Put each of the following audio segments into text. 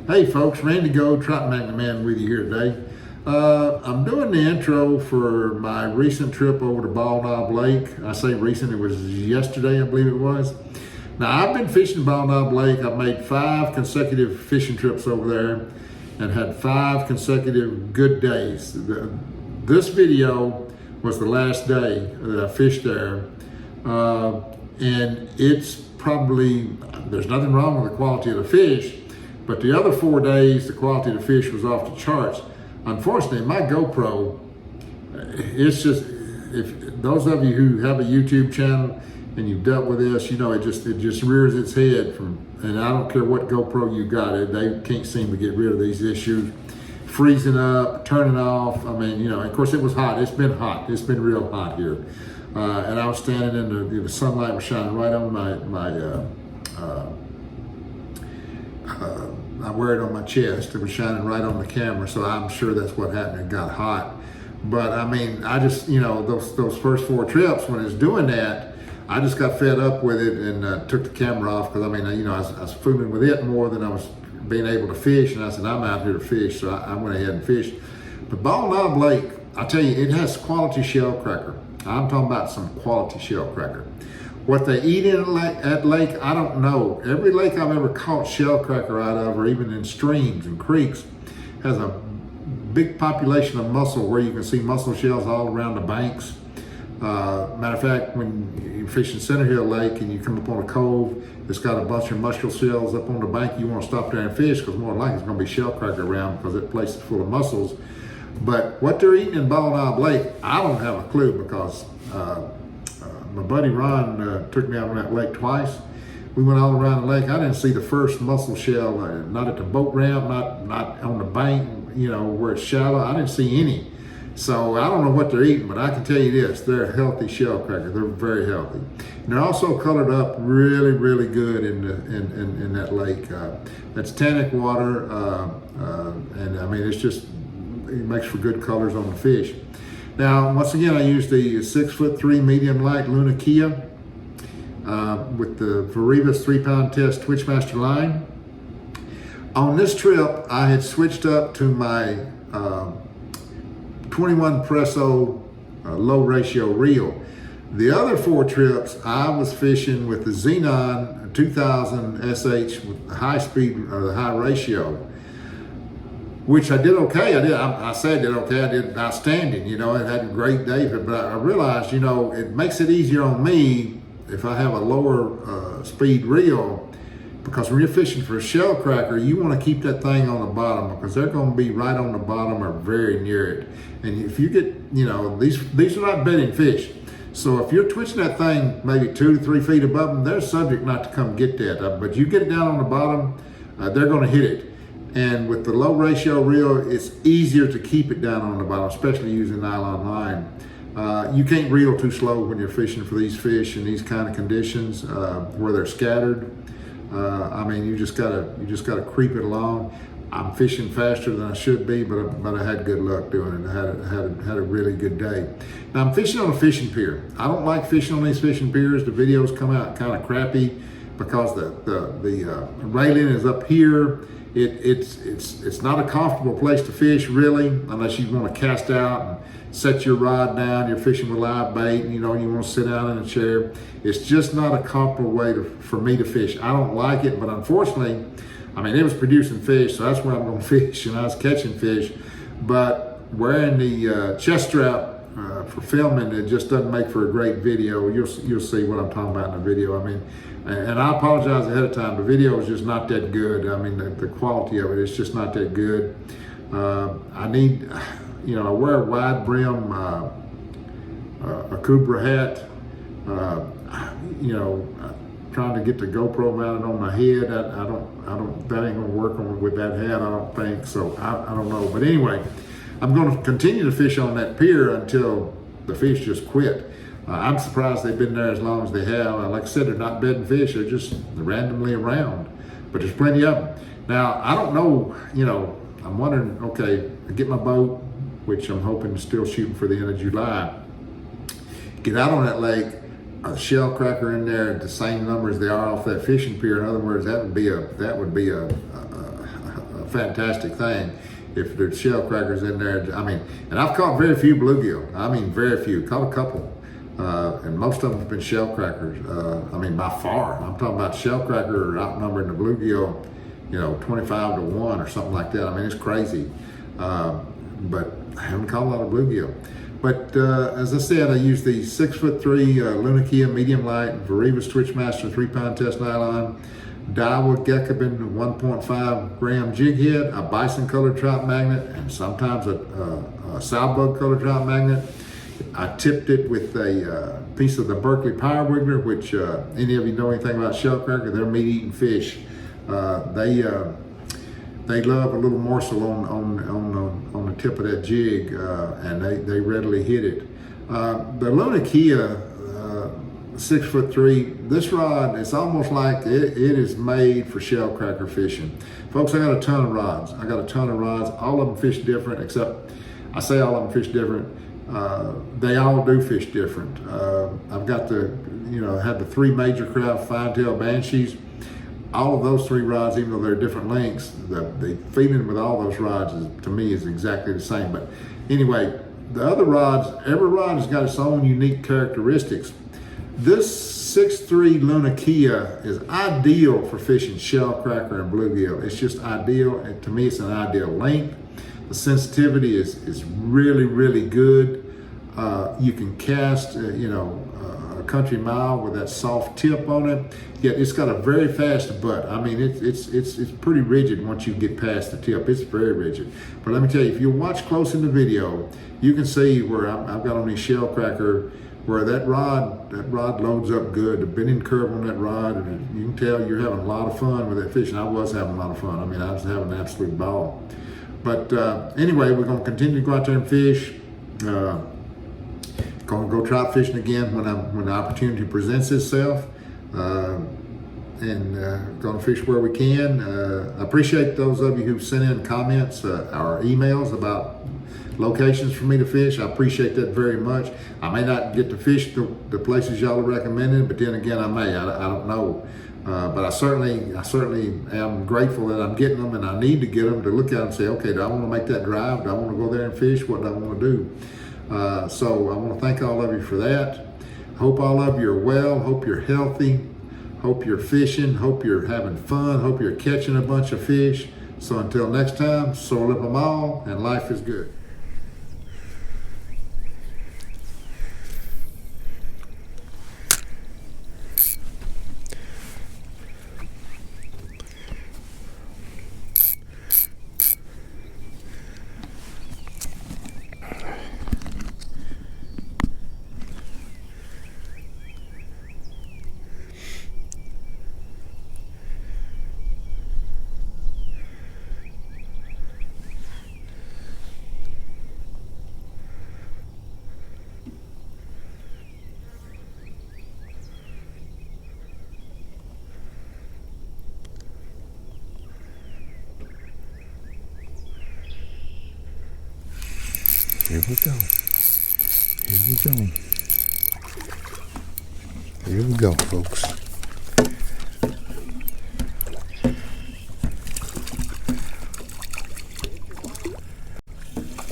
Hey folks, Randy Gold, Trout Man with you here today. I'm doing the intro for my recent trip over to Bald Knob Lake. I say recent, it was yesterday, I believe it was. Now I've been fishing Bald Knob Lake. I've made 5 consecutive fishing trips over there and had 5 consecutive good days. This video was the last day that I fished there. And it's probably, there's nothing wrong with the quality of the fish, but the other 4 days, the quality of the fish was off the charts. Unfortunately, my GoPro, it's just, if those of you who have a YouTube channel and you've dealt with this, you know, it just rears its head from, and I don't care what GoPro you got, they can't seem to get rid of these issues. Freezing up, turning off. I mean, you know, of course it was hot. It's been hot. It's been real hot here. And I was standing in the sunlight was shining right on I wear it on my chest. It was shining right on the camera, so I'm sure that's what happened. It got hot. But I mean, I just, you know, those first 4 trips when it's doing that, I just got fed up with it and took the camera off because I mean, you know, I was fooling with it more than I was being able to fish. And I said, I'm out here to fish, so I went ahead and fished. But Bald Knob Lake, I tell you, it has quality shell cracker. I'm talking about some quality shell cracker. What they eat in at lake, I don't know. Every lake I've ever caught shell cracker out of, or even in streams and creeks, has a big population of mussel where you can see mussel shells all around the banks. Matter of fact, when you fish in Center Hill Lake and you come up on a cove, it's got a bunch of mussel shells up on the bank, you want to stop there and fish because more than likely it's going to be shell cracker around because that place is full of mussels. But what they're eating in Bald Knob Lake, I don't have a clue because my buddy Ron took me out on that lake twice. We went all around the lake. I didn't see the first mussel shell, not at the boat ramp, not on the bank, you know, where it's shallow. I didn't see any. So I don't know what they're eating, but I can tell you this, they're a healthy shell cracker. They're very healthy. And they're also colored up really, really good in that lake. That's tannic water, and I mean, it makes for good colors on the fish. Now, once again, I used the 6'3" medium light Lunakia with the Variavs 3-pound test Twitchmaster line. On this trip, I had switched up to my 21 Presso low ratio reel. The other 4 trips, I was fishing with the Xenon 2000 SH with the high speed or the high ratio, which I did okay. I say I did okay. I did outstanding. You know, I had a great day, but I realized, you know, it makes it easier on me if I have a lower speed reel, because when you're fishing for a shell cracker, you want to keep that thing on the bottom because they're going to be right on the bottom or very near it. And if you get, you know, these are not bedding fish. So if you're twitching that thing maybe 2 to 3 feet above them, they're subject not to come get that. But you get it down on the bottom, they're going to hit it. And with the low ratio reel, it's easier to keep it down on the bottom, especially using nylon line. You can't reel too slow when you're fishing for these fish in these kind of conditions where they're scattered. I mean, you just gotta creep it along. I'm fishing faster than I should be, but I had good luck doing it. I had a really good day. Now I'm fishing on a fishing pier. I don't like fishing on these fishing piers. The videos come out kind of crappy because the railing is up here. It's not a comfortable place to fish really, unless you want to cast out and set your rod down. You're fishing with live bait, and you know you want to sit down in a chair. It's just not a comfortable way for me to fish. I don't like it, but unfortunately, I mean, it was producing fish, so that's where I'm going to fish, and I was catching fish. But wearing the chest strap for filming, it just doesn't make for a great video. You'll see what I'm talking about in the video. I mean, and I apologize ahead of time. The video is just not that good. I mean, the quality of it is just not that good. I need, you know, I wear a wide brim a Cobra hat. You know, trying to get the GoPro mounted on my head. I don't. That ain't gonna work with that hat. I don't think so. I don't know. But anyway, I'm going to continue to fish on that pier until the fish just quit. I'm surprised they've been there as long as they have. Like I said, they're not bedding fish. They're just randomly around. But there's plenty of them. Now, I don't know, you know, I'm wondering, okay, I get my boat, which I'm hoping to still shooting for the end of July. Get out on that lake, a shell cracker in there at the same number as they are off that fishing pier. In other words, that would be a fantastic thing if there's shell crackers in there. I mean, and I've caught very few bluegill. I mean, very few. Caught a couple. And most of them have been shell crackers. I mean, by far. I'm talking about shell cracker outnumbering the bluegill, 25 to 1 or something like that. I mean, it's crazy. But I haven't caught a lot of bluegill. But as I said, I use the 6'3" Lunakia medium light Variavs Twitchmaster 3-pound test nylon, Daiwa Gekkabijin 1.5 gram jig head, a bison colored trout magnet, and sometimes a sow bug colored trout magnet. I tipped it with a piece of the Berkeley Power Wiggler, which any of you know anything about shell cracker, they're meat-eating fish. They love a little morsel on the tip of that jig, and they readily hit it. The Lunakia 6'3", this rod, it's almost like it is made for shell cracker fishing. Folks, I got a ton of rods. All of them fish different, except I say all of them fish different. They all do fish different. I've got had the 3 major craft fine-tail banshees. All of those 3 rods, even though they're different lengths, the feeling with all those rods to me is exactly the same. But anyway, the other rods, every rod has got its own unique characteristics. This 6'3" Lunakia is ideal for fishing shell cracker and bluegill. It's just ideal, and to me it's an ideal length. The sensitivity is really, really good. You can cast, a country mile with that soft tip on it. Yet it's got a very fast butt. I mean, it's pretty rigid once you get past the tip. It's very rigid. But let me tell you, if you watch close in the video, you can see where I've got on these shell cracker, where that rod loads up good. The bending curve on that rod, and you can tell you're having a lot of fun with that fish. And I was having a lot of fun. I mean, I was having an absolute ball. But anyway, we're going to continue to go out there and fish. Going to go trout fishing again when the opportunity presents itself. And going to fish where we can. I appreciate those of you who sent in comments or emails about locations for me to fish. I appreciate that very much. I may not get to fish the places y'all are recommending, but then again, I may. I don't know. But I certainly am grateful that I'm getting them, and I need to get them to look at them and say, okay, do I want to make that drive? Do I want to go there and fish? What do I want to do? So I want to thank all of you for that. Hope all of you are well. Hope you're healthy. Hope you're fishing. Hope you're having fun. Hope you're catching a bunch of fish. So until next time, soar up them all, and life is good. Here we go. Here we go, folks.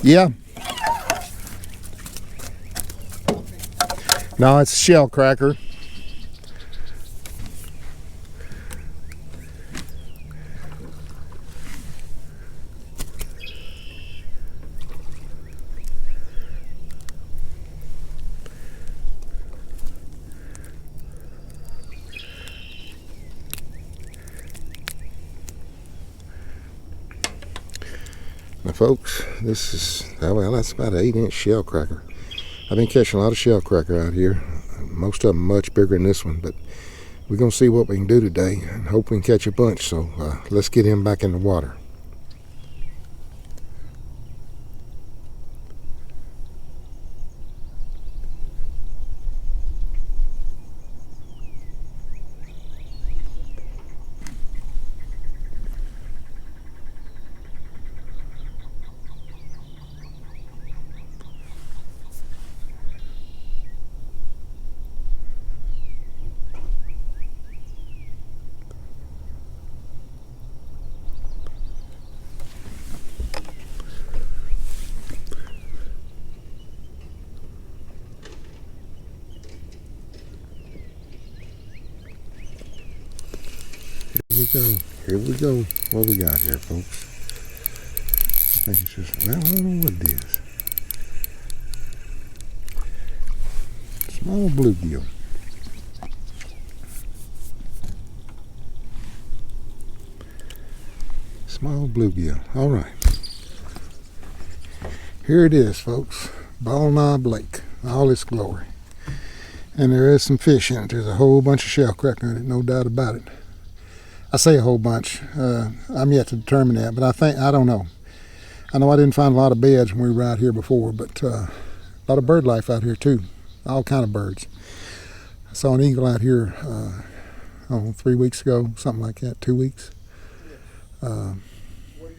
Yeah. No, it's a shell cracker. Now folks, that's about an 8-inch shell cracker. I've been catching a lot of shell cracker out here. Most of them much bigger than this one, but we're gonna see what we can do today and hope we can catch a bunch. So let's get him back in the water. go. Here we go. What we got here, folks? I think it's just, well, I don't know what it is. Small bluegill. Small bluegill. All right. Here it is, folks. Ball Knob Lake. All its glory. And there is some fish in it. There's a whole bunch of shell cracker in it, no doubt about it. I say a whole bunch. I'm yet to determine that, but I don't know. I know I didn't find a lot of beds when we were out here before, but a lot of bird life out here too. All kind of birds. I saw an eagle out here 3 weeks ago, something like that, 2 weeks.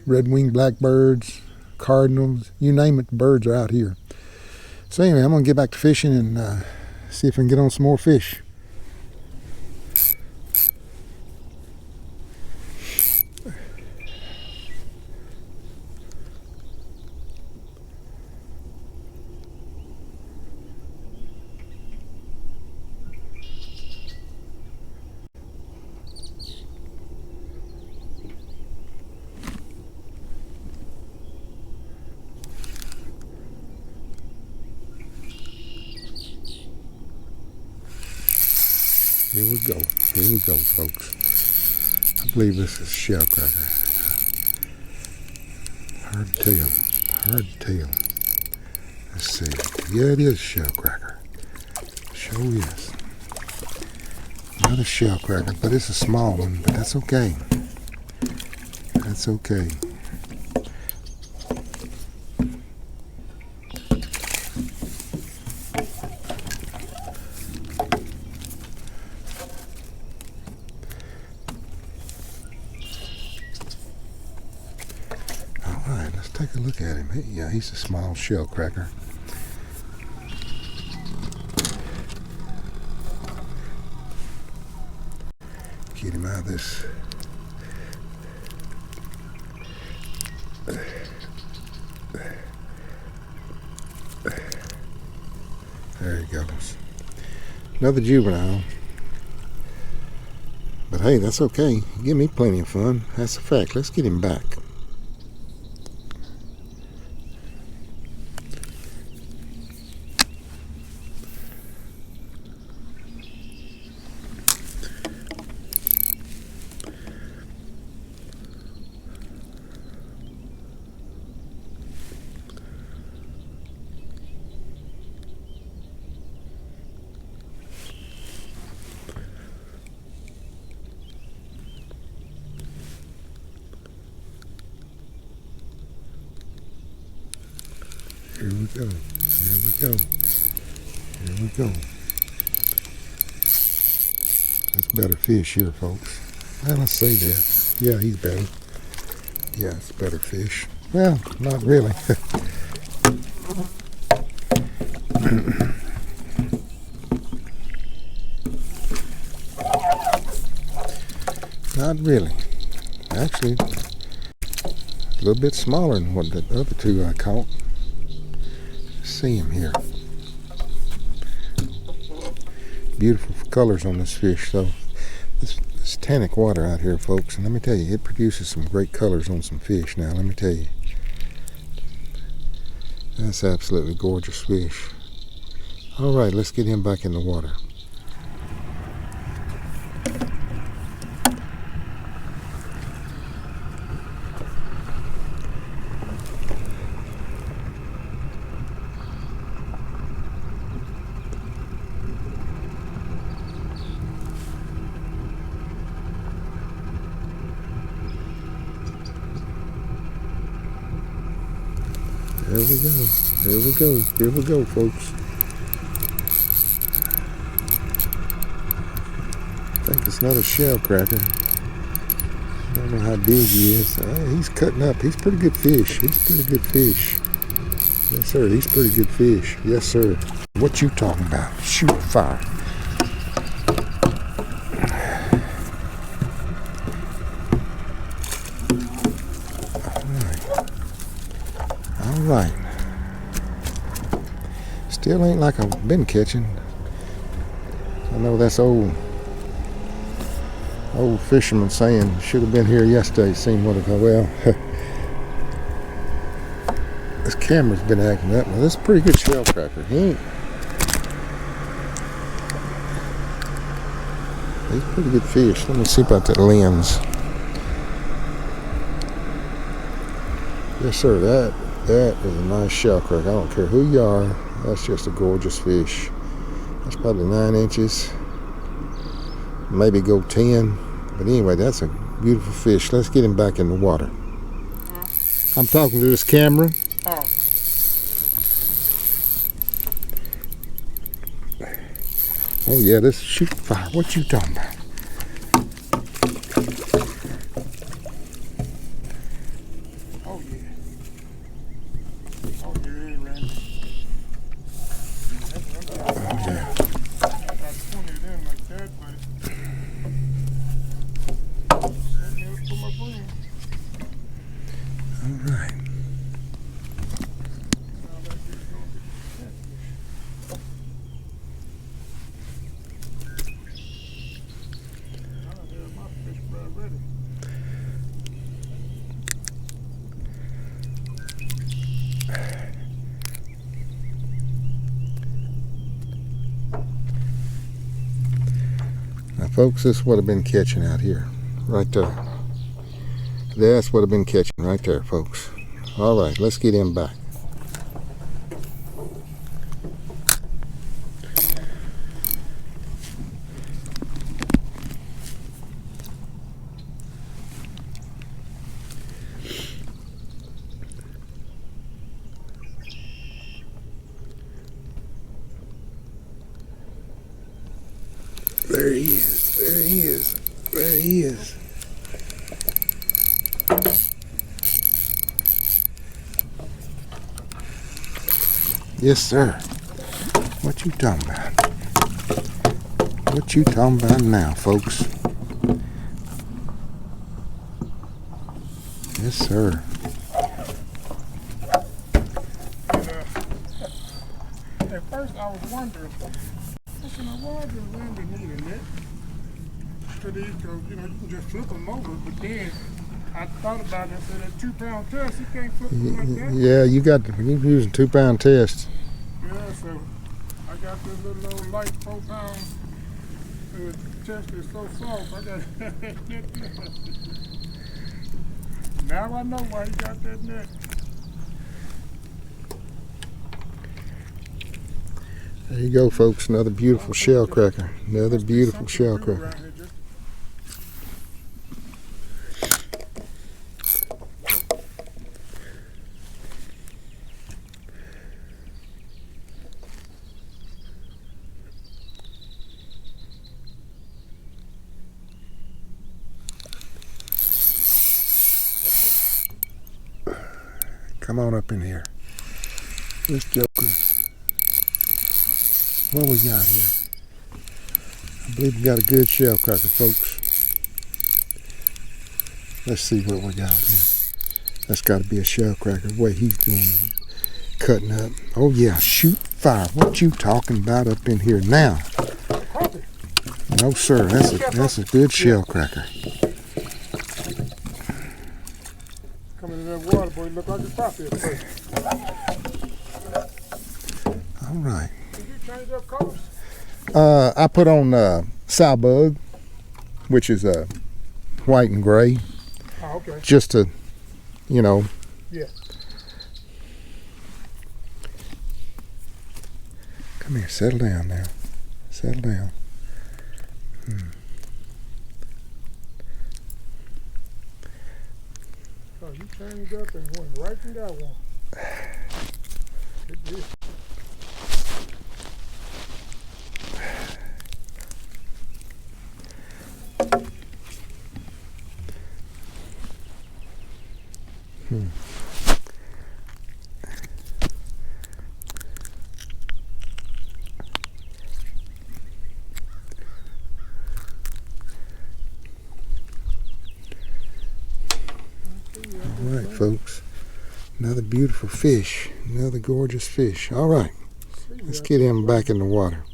Red-winged blackbirds, cardinals, you name it, the birds are out here. So anyway, I'm going to get back to fishing and see if I can get on some more fish. Here we go, folks. I believe this is shell cracker. Hard to tell. Let's see. Yeah, it is shell cracker. Sure is. Another shell cracker, but it's a small one, but that's okay. That's okay. Take a look at him. Yeah, he's a small shell cracker. Get him out of this. There he goes. Another juvenile. But hey, that's okay. Give me plenty of fun. That's a fact. Let's get him back. Here we go. Here we go. Here we go. That's better fish here, folks. Well, I say that. Yeah, he's better. Yeah, it's better fish. Well, not really. Not really. Actually, a little bit smaller than what the other two I caught. See him here. Beautiful colors on this fish. So this tannic water out here, folks, and let me tell you, it produces some great colors on some fish. Now let me tell you, that's absolutely gorgeous fish. All right, let's get him back in the water. There we go. Here we go. Here we go, folks. I think it's another shell cracker. I don't know how big he is. He's cutting up. He's pretty good fish. He's pretty good fish. Yes, sir. He's pretty good fish. Yes, sir. What you talking about? Shoot fire. Right. Still ain't like I've been catching. I know that's old Old fisherman saying should have been here yesterday. Seen what it. Well, this camera's been acting up. Well, this is a pretty good shell cracker. He's pretty good fish. Let me see about that lens. Yes, sir. That is a nice shell cracker. I don't care who you are. That's just a gorgeous fish. That's probably 9 inches. Maybe go 10. But anyway, that's a beautiful fish. Let's get him back in the water. I'm talking to this camera. Oh yeah, this is shooting fire. What you talking about? Oh yeah. Oh yeah, Randy. Oh yeah. I got 20 of them like that, but that never put my brain. All right. Now, folks, this is what I've been catching out here, right there. That's what I've been catching right there, folks. All right, let's get him back. There he is. There he is. There he is. Yes, sir. What you talking about? What you talking about now, folks? Yes, sir. At first I was wondering, why does Randy need a net? You can just flip them over, but then I thought about it and said that 2-pound test, you can't flip them like that. Yeah, you're using 2-pound test. Yeah, so I got this little old light 4-pound test is so soft, I got that net. Now I know why he got that net. There you go, folks. Another beautiful shell cracker. Another beautiful shell cracker. Come on up in here. This joker. What we got here? I believe we got a good shell cracker, folks. Let's see what we got here. That's got to be a shell cracker. The way he's doing, cutting up. Oh yeah, shoot fire. What you talking about up in here now? No sir, that's a good shell cracker. Coming in that water, boy, look like a puppy at first. All right. Did you change up colors? I put on Sow Bug, which is white and gray. Oh, okay. Just to, you know. Yeah. Come here, settle down now. Settle down. Oh, you changed up and went right in that one. It did. All right, folks. Another beautiful fish. Another gorgeous fish. All right. Let's get him back in the water.